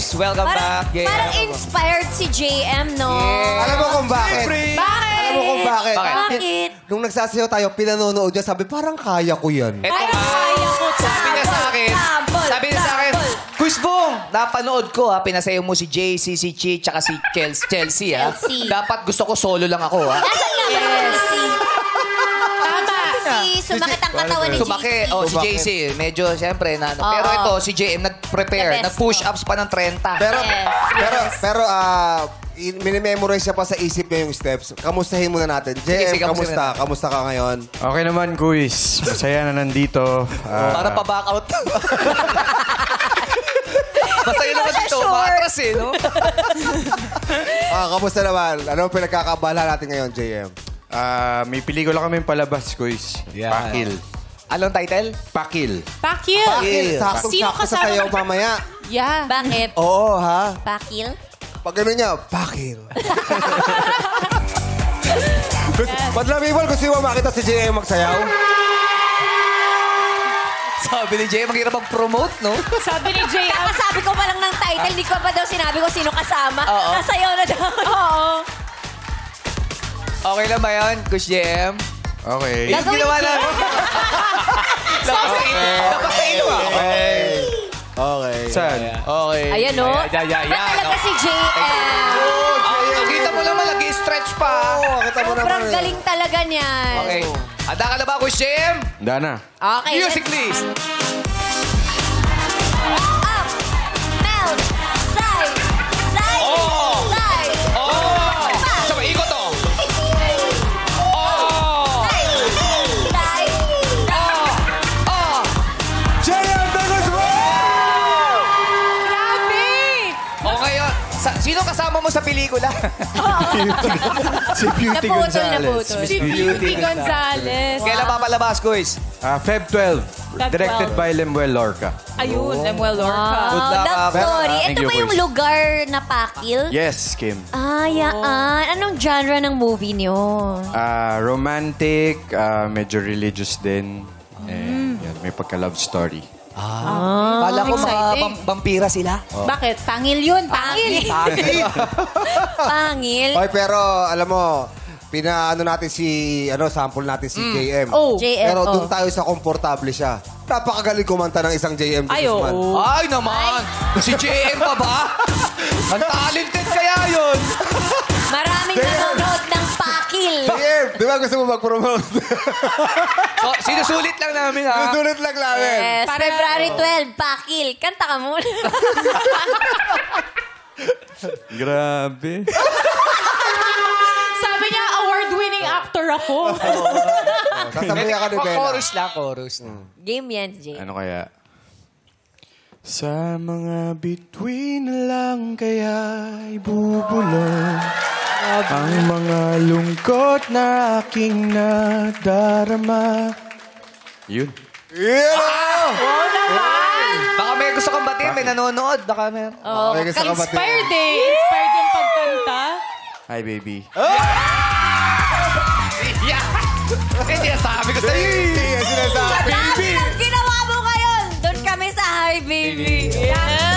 guys. Welcome back. Parang inspired si JM, no? Yeah. Alam mo kung bakit? Alam mo kung bakit? Bakit? Nung nagsasayaw tayo, pinanonood niya, sabi, parang kaya ko yan. Ito nga. Sabi niya sa akin. Sabi niya sa akin, Quiz Bong, napanood ko ha. Pinasayaw mo si JC, si Chi, tsaka si Chelsea ha. Dapat gusto ko solo lang ako ha. Nasaan nga ba si Chelsea? Sumakit ang katawan ni JC. Sumakit. Oh, si JC. Medyo, siyempre, na. Pero ito, si JM, nag-prepare. Nag-push-ups pa ng 30. Pero, minimemorize siya pa sa isip niya yung steps. Kamustahin muna natin. JM, kamusta? Kamusta ka ngayon? Okay naman, Kuis. Masaya na nandito. Para pa-back out. Masaya naman dito. Matras eh, no? Kamusta naman? Ano pinagkakabala natin ngayon, JM? May pelikula kaming palabas, Kuis. Pakil. Anong title? Pakil. Pakil. Sakto sa sayaw mamaya. Yeah. Bakit? Oo, ha? Pakil? Pag gano'n niya, pakil. Madlang people, gusto mo makita si JM magsayaw? Sabi ni JM, maghirap mag-promote, no? Sabi ni JM. Kakasabi ko pa lang ng title, hindi ko pa daw sinabi ko sino kasama. Oo. Nasayaw na daw. Oo. Okay lang ba yan, Coach JM? Okay. Yung ginawa namin. Napasa-ilo ah. Okay. Saan? Okay. Ayan, no? Ba't talaga si JM? Nakita mo naman, lagi-stretch pa. Kita mo naman. Sobrang galing talaga niyan. Okay. Handa ka na ba, Coach JM? Handa na. Okay. Music, please. Up, melt, side, side, side. Sabay, ikot to. Side, side, JM, tagos mo! Grabe! O ngayon, sino kasama mo sa pelikula? Si Beauty Gonzales. Si Beauty Gonzales. Kailan papalabas, Coach? Feb 12. Directed by Lemuel Lorca. Ayun, Lemuel Lorca. Good luck, Love story. Thank Ito you, ba yung boys. lugar na Pakil? Yes, Kim. Yaan. Anong genre ng movie niyo? Romantic, medyo religious din. And yan, may pagka-love story. Kala ko mga exciting. vampira sila. Bakit? Pangil yun, pangil. Pangil. Oy, pero alam mo, pinaano natin sample natin si JM. JM, Pero doon tayo sa komportable siya. Napakagaling kumanta ng isang JM Ay, Guzman. oo. Ay naman! Si JM pa ba? Ang talented kaya yun! Maraming nanonood ng Pakil. JM, di ba gusto mo mag-promote? So, sinusulit lang namin ha. Sulit lang namin. Yes, February 12, Pakil. Kanta ka muna. Grabe. Sabi niya, award-winning actor ako. Sasabihin ka ni Bella. Chorus lang, chorus. Game yan, Jay. Ano kaya? Sa mga bituin lang kaya ibubulong ang mga lungkot na aking nadarama. Yun. Yeah! Baka may gusto kang batiin, may nanonood. Baka may... Okay, gusto ka ba? Inspired eh. Inspired yung pagkanta. Hi, baby. Yeah! Hindi, sabi ko sa'yo. Hindi, sinasabi. Dami ng ginawa mo ngayon. Doon kami sa Hi Baby. Yeah.